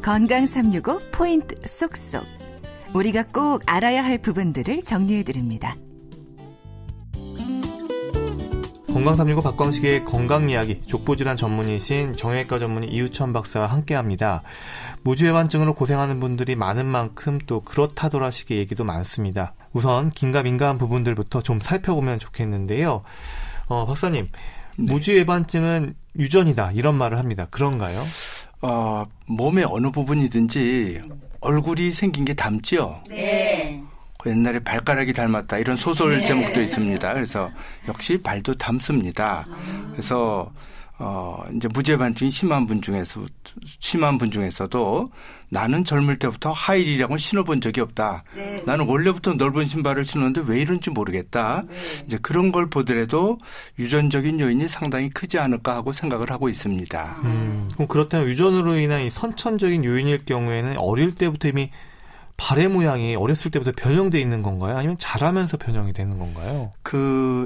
건강 365 포인트 쏙쏙. 우리가 꼭 알아야 할 부분들을 정리해드립니다. 건강 365 박광식의 건강 이야기, 족부질환 전문의신 정형외과 전문의 이우천 박사와 함께합니다. 무주외반증으로 고생하는 분들이 많은 만큼 또 그렇다더라식의 얘기도 많습니다. 우선 긴가민가한 부분들부터 좀 살펴보면 좋겠는데요. 박사님, 네. 무주외반증은 유전이다 이런 말을 합니다. 그런가요? 몸의 어느 부분이든지 얼굴이 생긴 게 닮지요? 네. 옛날에 발가락이 닮았다 이런 소설 네. 제목도 있습니다. 그래서 역시 발도 닮습니다. 그래서 이제 무주외반증이 심한 분 중에서도 나는 젊을 때부터 하이힐이라고는 신어본 적이 없다. 네. 나는 원래부터 넓은 신발을 신었는데 왜 이런지 모르겠다. 네. 이제 그런 걸 보더라도 유전적인 요인이 상당히 크지 않을까 하고 생각을 하고 있습니다. 그럼 그렇다면 유전으로 인한 이 선천적인 요인일 경우에는 어릴 때부터 이미 발의 모양이 어렸을 때부터 변형되어 있는 건가요? 아니면 자라면서 변형이 되는 건가요?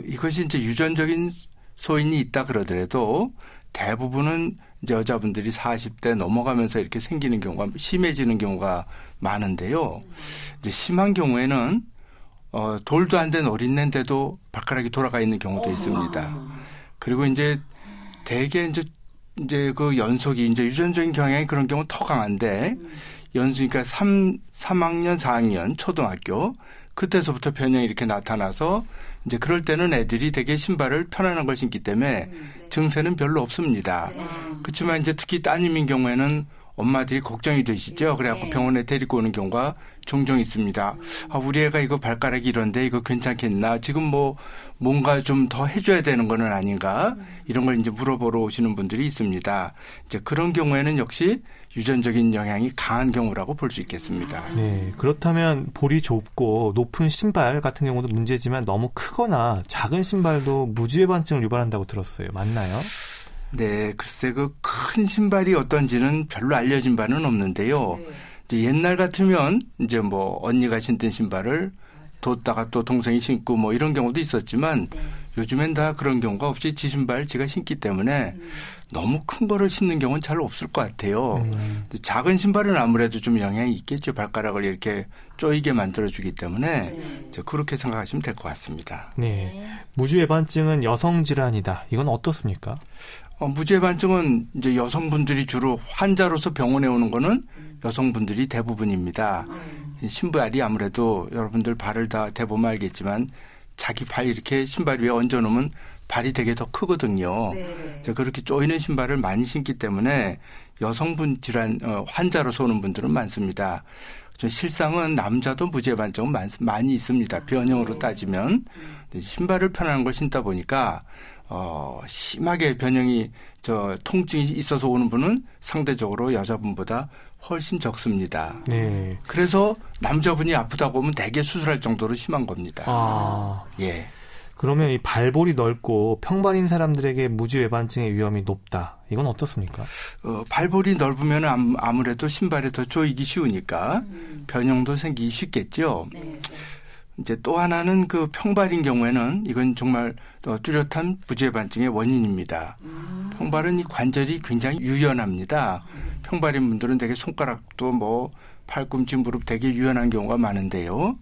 이것이 이제 유전적인 소인이 있다 그러더라도 대부분은 이제 여자분들이 40대 넘어가면서 이렇게 생기는 경우가 심해지는 경우가 많은데요. 이제 심한 경우에는 돌도 안 된 어린애인데도 발가락이 돌아가 있는 경우도 있습니다. 그리고 이제 대개 이제 그 연속이 이제 유전적인 경향이 그런 경우는 더 강한데 연수니까 3학년, 4학년 초등학교 그때서부터 변형이 이렇게 나타나서 이제 그럴 때는 애들이 되게 신발을 편안한 걸 신기 때문에 증세는 별로 없습니다. 그렇지만 이제 특히 따님인 경우에는 엄마들이 걱정이 되시죠. 그래갖고 병원에 데리고 오는 경우가 종종 있습니다. 우리 애가 이거 발가락이 이런데 이거 괜찮겠나? 지금 뭔가 좀 더 해줘야 되는 거는 아닌가? 이런 걸 이제 물어보러 오시는 분들이 있습니다. 이제 그런 경우에는 역시 유전적인 영향이 강한 경우라고 볼 수 있겠습니다. 네, 그렇다면 볼이 좁고 높은 신발 같은 경우도 문제지만 너무 크거나 작은 신발도 무주외반증을 유발한다고 들었어요. 맞나요? 네, 글쎄 그 큰 신발이 어떤지는 별로 알려진 바는 없는데요. 이제 옛날 같으면 이제 언니가 신던 신발을 뒀다가 또 동생이 신고 이런 경우도 있었지만 요즘엔 다 그런 경우가 없이 지 신발 지가 신기 때문에 너무 큰 거를 신는 경우는 잘 없을 것 같아요. 작은 신발은 아무래도 좀 영향이 있겠죠. 발가락을 이렇게 쪼이게 만들어주기 때문에 이제 그렇게 생각하시면 될 것 같습니다. 네, 무주외반증은 여성 질환이다. 이건 어떻습니까? 무주외반증은 이제 여성분들이 주로 환자로서 병원에 오는 거는 여성분들이 대부분입니다. 신발이 아무래도 여러분들 발을 다 대보면 알겠지만 자기 발 이렇게 신발 위에 얹어놓으면 발이 되게 더 크거든요. 네. 그렇게 쪼이는 신발을 많이 신기 때문에 여성분 질환 환자로서 오는 분들은 많습니다. 실상은 남자도 무주외반증은 많이 있습니다. 변형으로 따지면. 신발을 편안한 걸 신다 보니까 심하게 변형이 통증이 있어서 오는 분은 상대적으로 여자분보다 훨씬 적습니다. 네. 그래서 남자분이 아프다고 하면 대개 수술할 정도로 심한 겁니다. 예. 그러면 이 발볼이 넓고 평발인 사람들에게 무주외반증의 위험이 높다. 이건 어떻습니까? 발볼이 넓으면 아무래도 신발에 더 조이기 쉬우니까 변형도 생기기 쉽겠죠. 네. 이제 또 하나는 그 평발인 경우에는 이건 정말 뚜렷한 무주외반증의 원인입니다. 평발은 이 관절이 굉장히 유연합니다. 평발인 분들은 되게 손가락도 팔꿈치, 무릎 되게 유연한 경우가 많은데요.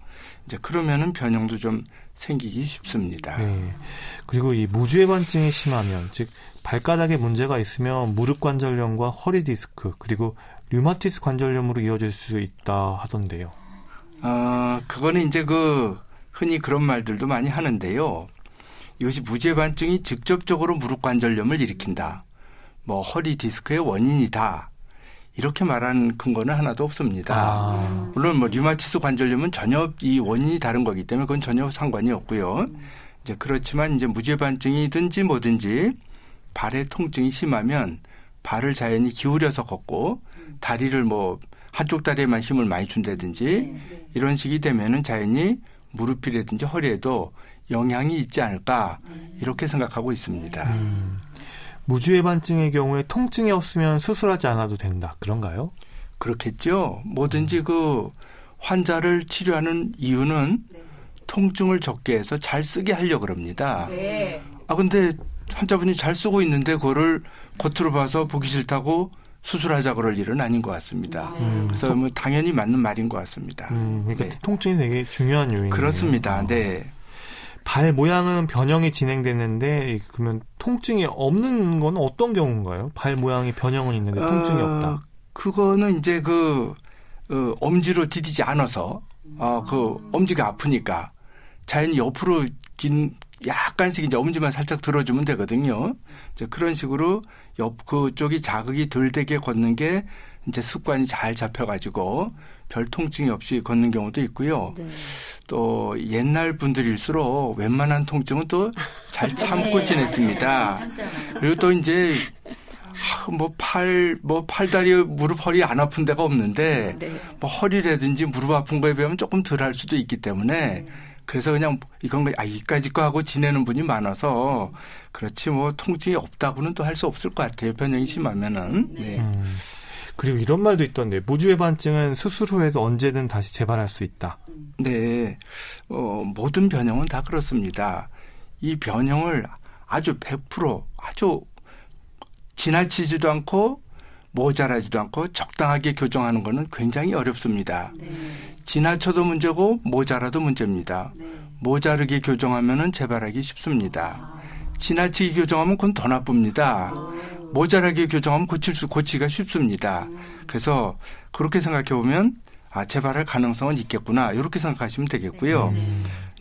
이제 그러면은 변형도 좀 생기기 쉽습니다. 네. 그리고 이 무주외반증이 심하면, 즉 발가락에 문제가 있으면 무릎 관절염과 허리 디스크 그리고 류마티스 관절염으로 이어질 수 있다 하던데요. 그거는 이제 흔히 그런 말들도 많이 하는데요. 이것이 무주외반증이 직접적으로 무릎 관절염을 일으킨다. 허리 디스크의 원인이다. 이렇게 말하는 근거는 하나도 없습니다. 물론 류마티스 관절염은 전혀 이 원인이 다른 거기 때문에 그건 전혀 상관이 없고요. 이제 그렇지만 이제 무주외반증이든지 뭐든지 발의 통증이 심하면 발을 자연히 기울여서 걷고 다리를 한쪽 다리에만 힘을 많이 준다든지 이런 식이 되면은 자연히 무릎이라든지 허리에도 영향이 있지 않을까 이렇게 생각하고 있습니다. 무주외반증의 경우에 통증이 없으면 수술하지 않아도 된다. 그런가요? 그렇겠죠. 뭐든지 환자를 치료하는 이유는 통증을 적게 해서 잘 쓰게 하려고 합니다. 근데 환자분이 잘 쓰고 있는데 그거를 겉으로 봐서 보기 싫다고 수술하자 그럴 일은 아닌 것 같습니다. 그래서 뭐 당연히 맞는 말인 것 같습니다. 그러니까 네. 통증이 되게 중요한 요인이에요. 그렇습니다. 네. 발 모양은 변형이 진행됐는데 그러면 통증이 없는 건 어떤 경우인가요? 발 모양이 변형은 있는데 통증이 없다. 그거는 이제 엄지로 디디지 않아서 엄지가 아프니까 자연히 옆으로 약간씩 이제 엄지만 살짝 들어주면 되거든요. 이제 그런 식으로 그쪽이 자극이 덜 되게 걷는 게 이제 습관이 잘 잡혀가지고 별 통증이 없이 걷는 경우도 있고요. 네. 또 옛날 분들일수록 웬만한 통증은 또 잘 참고 지냈습니다. 그리고 또 이제 팔다리, 무릎, 허리 안 아픈 데가 없는데 네. 뭐 허리라든지 무릎 아픈 거에 비하면 조금 덜 할 수도 있기 때문에 그래서 그냥 이까짓 거 하고 지내는 분이 많아서 그렇지 뭐 통증이 없다고는 또 할 수 없을 것 같아요. 변형이 심하면은. 네. 그리고 이런 말도 있던데 무주해반증은 수술 후에도 언제든 다시 재발할 수 있다. 네. 모든 변형은 다 그렇습니다. 이 변형을 아주 100% 아주 지나치지도 않고 모자라지도 않고 적당하게 교정하는 것은 굉장히 어렵습니다. 네. 지나쳐도 문제고 모자라도 문제입니다. 네. 모자르게 교정하면 재발하기 쉽습니다. 지나치게 교정하면 그건 더 나쁩니다. 모자라게 교정하면 고치기가 쉽습니다. 그래서 그렇게 생각해 보면 재발할 가능성은 있겠구나 이렇게 생각하시면 되겠고요.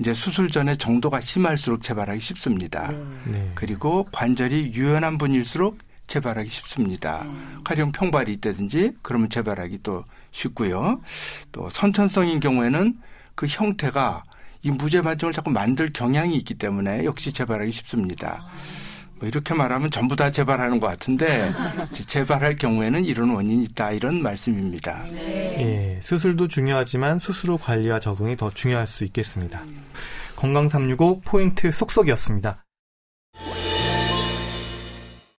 이제 수술 전에 정도가 심할수록 재발하기 쉽습니다. 네. 그리고 관절이 유연한 분일수록 재발하기 쉽습니다. 가령 평발이 있다든지 그러면 재발하기 또 쉽고요. 또 선천성인 경우에는 그 형태가 이 무죄반증을 자꾸 만들 경향이 있기 때문에 역시 재발하기 쉽습니다. 뭐 이렇게 말하면 전부 다 재발하는 것 같은데 재발할 경우에는 이런 원인이 있다 이런 말씀입니다. 예, 수술도 중요하지만 수술 후 관리와 적응이 더 중요할 수 있겠습니다. 건강365 포인트 쏙쏙이었습니다.